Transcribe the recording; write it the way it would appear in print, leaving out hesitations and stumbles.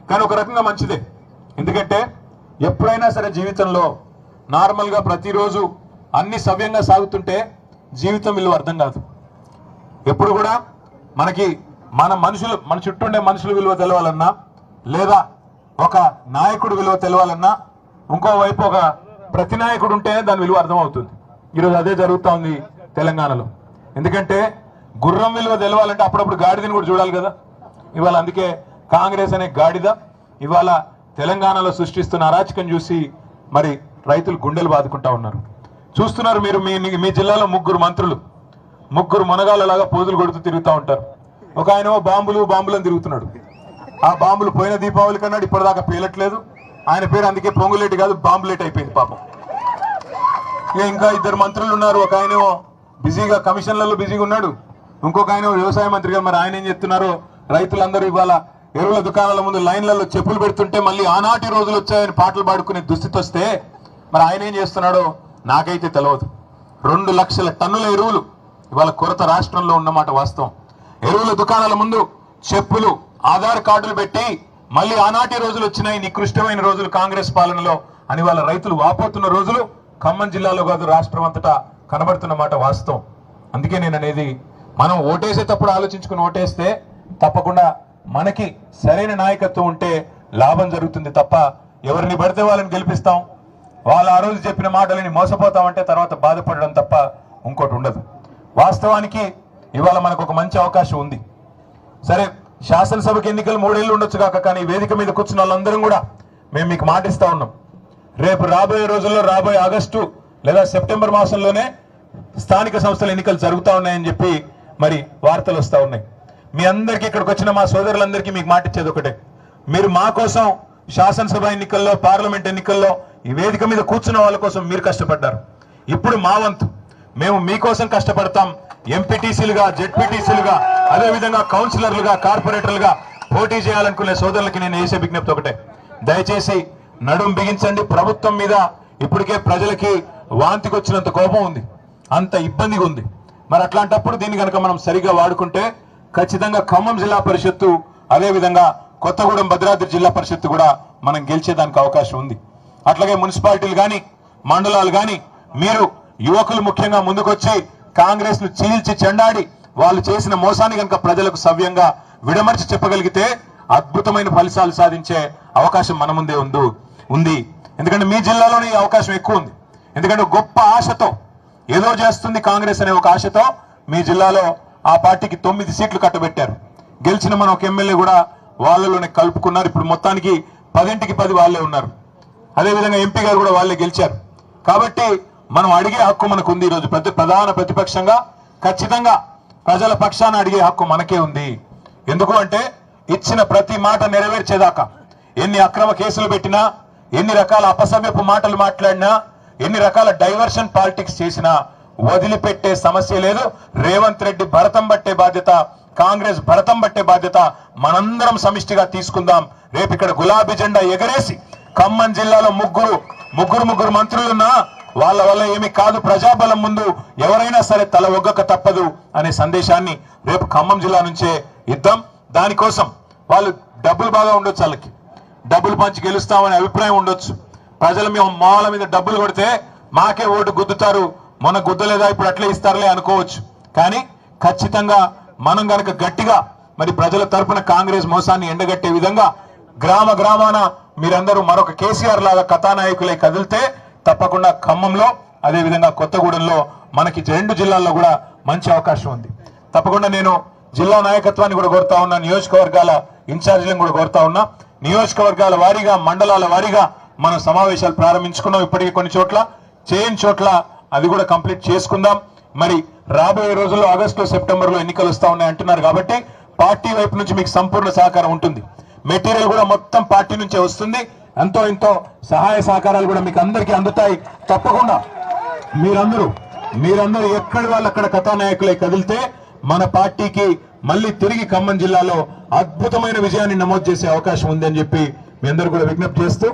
కానీ ఒక రకంగా మంచిదే. ఎందుకంటే ఎప్పుడైనా సరే జీవితంలో నార్మల్గా ప్రతిరోజు అన్ని సవ్యంగా సాగుతుంటే జీవితం విలువ అర్థం కాదు. ఎప్పుడు కూడా మనకి మన చుట్టూ ఉండే మనుషుల విలువ తెలవాలన్నా, లేదా ఒక నాయకుడు విలువ తెలవాలన్నా, ఇంకోవైపు ఒక ప్రతినాయకుడు ఉంటేనే దాని విలువ అర్థమవుతుంది. ఈరోజు అదే జరుగుతూ ఉంది తెలంగాణలో. ఎందుకంటే గుర్రం విలువ తెలవాలంటే అప్పుడప్పుడు గాడిదని కూడా చూడాలి కదా. ఇవాళ అందుకే కాంగ్రెస్ అనే గాడిద ఇవాళ తెలంగాణలో సృష్టిస్తున్న అరాచకం చూసి మరి రైతులు గుండెలు బాదుకుంటా ఉన్నారు. చూస్తున్నారు మీరు, మీ జిల్లాలో ముగ్గురు మునగాళ్ళలాగా పోజులు కొడుతూ తిరుగుతూ ఉంటారు. ఒక ఆయన బాంబులను తిరుగుతున్నాడు. ఆ బాంబులు పోయిన దీపావళి కన్నాడు, ఇప్పటిదాకా పేలట్లేదు. ఆయన పేరు అందుకే పొంగులేటి కాదు, బాంబులేట్ అయిపోయింది పాపం. ఇంకా ఇద్దరు మంత్రులు ఉన్నారు. ఒక ఆయన బిజీగా కమిషన్లలో బిజీగా ఉన్నాడు, ఇంకొక ఆయన వ్యవసాయ మంత్రిగా. మరి ఆయన ఏం చెప్తున్నారో, రైతులందరూ ఇవాళ ఎరువుల దుకాణాల ముందు లైన్లలో చెప్పులు పెడుతుంటే మళ్ళీ ఆనాటి రోజులు వచ్చాయని పాటలు పాడుకునే దుస్థితి వస్తే మరి ఆయన ఏం చేస్తున్నాడో నాకైతే తెలియదు. 2 లక్షల టన్నుల ఎరువులు ఇవాళ కొరత రాష్ట్రంలో ఉన్నమాట వాస్తవం. ఎరువుల దుకాణాల ముందు చెప్పులు, ఆధార్ కార్డులు పెట్టి మళ్ళీ ఆనాటి రోజులు వచ్చినాయి, నికృష్టమైన రోజులు కాంగ్రెస్ పాలనలో అని వాళ్ళ రైతులు వాపోతున్న రోజులు ఖమ్మం జిల్లాలో కాదు, రాష్ట్రం అంతటా కనబడుతున్న మాట వాస్తవం. అందుకే నేను అనేది, మనం ఓటేసేటప్పుడు ఆలోచించుకుని ఓటేస్తే తప్పకుండా మనకి సరైన నాయకత్వం ఉంటే లాభం జరుగుతుంది తప్ప ఎవరిని పడితే వాళ్ళని గెలిపిస్తాం, వాళ్ళు ఆ రోజు చెప్పిన మాటలని మోసపోతామంటే తర్వాత బాధపడడం తప్ప ఇంకోటి ఉండదు. వాస్తవానికి ఇవాళ మనకు ఒక మంచి అవకాశం ఉంది. సరే, శాసనసభకి ఎన్నికలు 3 ఏళ్ళు ఉండొచ్చు కాక, కానీ వేదిక మీద కూర్చున్న వాళ్ళందరం కూడా మేము మీకు మాటిస్తా ఉన్నాం. రేపు రాబోయే రోజుల్లో, రాబోయే ఆగస్టు లేదా సెప్టెంబర్ మాసంలోనే స్థానిక సంస్థల ఎన్నికలు జరుగుతూ ఉన్నాయని చెప్పి మరి వార్తలు వస్తూ ఉన్నాయి. మీ అందరికీ, ఇక్కడికి వచ్చిన మా సోదరులందరికీ మీకు మాటిచ్చేది ఒకటే, మీరు మా కోసం శాసనసభ ఎన్నికల్లో, పార్లమెంట్ ఎన్నికల్లో ఈ వేదిక మీద కూర్చున్న వాళ్ళ కోసం మీరు కష్టపడ్డారు. ఇప్పుడు మా వంతు మేము మీకోసం కష్టపడతాం. ఎంపీటీసీలుగా, జెడ్పీటీసీలుగా, అదేవిధంగా కౌన్సిలర్లుగా, కార్పొరేటర్లుగా పోటీ చేయాలనుకునే సోదరులకి నేను చేసే విజ్ఞప్తి ఒకటే, దయచేసి నడుం బిగించండి. ప్రభుత్వం మీద ఇప్పటికే ప్రజలకి వాంతికి వచ్చినంత కోపం ఉంది, అంత ఇబ్బందిగా ఉంది. మరి అట్లాంటప్పుడు దీన్ని కనుక మనం సరిగా వాడుకుంటే ఖచ్చితంగా ఖమ్మం జిల్లా పరిషత్తు, అదేవిధంగా కొత్తగూడెం భద్రాద్రి జిల్లా పరిషత్తు కూడా మనం గెలిచేదానికి అవకాశం ఉంది. అట్లాగే మున్సిపాలిటీలు కానీ, మండలాలు కానీ, మీరు యువకులు ముఖ్యంగా ముందుకొచ్చి కాంగ్రెస్ ను చీల్చి చెండాడి వాళ్ళు చేసిన మోసాన్ని కనుక ప్రజలకు సవ్యంగా విడమర్చి చెప్పగలిగితే అద్భుతమైన ఫలితాలు సాధించే అవకాశం మన ముందే ఉంది. ఎందుకంటే మీ జిల్లాలోనే ఈ అవకాశం ఎక్కువ ఉంది. ఎందుకంటే గొప్ప ఆశతో, ఏదో చేస్తుంది కాంగ్రెస్ అనే ఒక ఆశతో మీ జిల్లాలో ఆ పార్టీకి 9 సీట్లు కట్టబెట్టారు. గెలిచిన మన ఒక ఎమ్మెల్యే కూడా వాళ్ళలోనే కలుపుకున్నారు. ఇప్పుడు మొత్తానికి 10కి 10 వాళ్ళే ఉన్నారు. అదేవిధంగా ఎంపీ గారు కూడా వాళ్ళే గెలిచారు. కాబట్టి మనం అడిగే హక్కు మనకు ఉంది. ఈరోజు ప్రధాన ప్రతిపక్షంగా ఖచ్చితంగా ప్రజల పక్షాన అడిగే హక్కు మనకే ఉంది. ఎందుకు అంటే ఇచ్చిన ప్రతి మాట నెరవేర్చేదాకా ఎన్ని అక్రమ కేసులు పెట్టినా, ఎన్ని రకాల అపసవ్యపు మాటలు మాట్లాడినా, ఎన్ని రకాల డైవర్షన్ పాలిటిక్స్ చేసినా వదిలిపెట్టే సమస్య లేదు. రేవంత్ రెడ్డి భరతం పట్టే బాధ్యత, కాంగ్రెస్ భరతం పట్టే బాధ్యత మనందరం సమిష్టిగా తీసుకుందాం. రేపు ఇక్కడ గులాబీ జెండా ఎగరేసి ఖమ్మం జిల్లాలో ముగ్గురు మంత్రులున్నా వాళ్ళ వల్ల ఏమి కాదు, ప్రజాబలం ముందు ఎవరైనా సరే తల ఒగ్గక తప్పదు అనే సందేశాన్ని రేపు ఖమ్మం జిల్లా నుంచే ఇద్దాం. దానికోసం వాళ్ళు డబ్బులు బాగా ఉండొచ్చు, వాళ్ళకి డబ్బులు పంచి గెలుస్తామనే అభిప్రాయం ఉండొచ్చు. ప్రజలు మేము మాల మీద డబ్బులు కొడితే మాకే ఓటు గుద్దుతారు, మొన్న గుద్దలేదా ఇప్పుడు అట్లే ఇస్తారులే అనుకోవచ్చు. కానీ ఖచ్చితంగా మనం గనక గట్టిగా మరి ప్రజల తరపున కాంగ్రెస్ మోసాన్ని ఎండగట్టే విధంగా గ్రామాన మీరందరూ మరొక కేసీఆర్ లాగా కథానాయకులై కదిలితే తప్పకుండా ఖమ్మంలో, అదేవిధంగా కొత్తగూడెంలో మనకి 2 జిల్లాల్లో కూడా మంచి అవకాశం ఉంది. తప్పకుండా నేను జిల్లా నాయకత్వాన్ని కూడా కోరుతా ఉన్నా, నియోజకవర్గాల ఇన్ఛార్జీలను కూడా కోరుతా ఉన్నా. నియోజకవర్గాల వారీగా, మండలాల వారీగా మనం సమావేశాలు ప్రారంభించుకున్నాం. ఇప్పటికీ కొన్ని చోట్ల, చేయని చోట్ల అది కూడా కంప్లీట్ చేసుకుందాం. మరి రాబోయే రోజుల్లో ఆగస్టు, సెప్టెంబర్లో ఎన్నికలు వస్తా ఉన్నాయి అంటున్నారు కాబట్టి పార్టీ వైపు నుంచి మీకు సంపూర్ణ సహకారం ఉంటుంది. మెటీరియల్ కూడా మొత్తం పార్టీ నుంచే వస్తుంది. ఎంతో సహాయ సహకారాలు కూడా మీకు అందరికీ అందుతాయి. తప్పకుండా మీరందరూ ఎక్కడి వాళ్ళు అక్కడ కథానాయకులై కదిలితే మన పార్టీకి మళ్ళీ తిరిగి ఖమ్మం జిల్లాలో అద్భుతమైన విజయాన్ని నమోదు చేసే అవకాశం ఉంది అని చెప్పి మీ అందరూ కూడా విజ్ఞప్తి చేస్తూ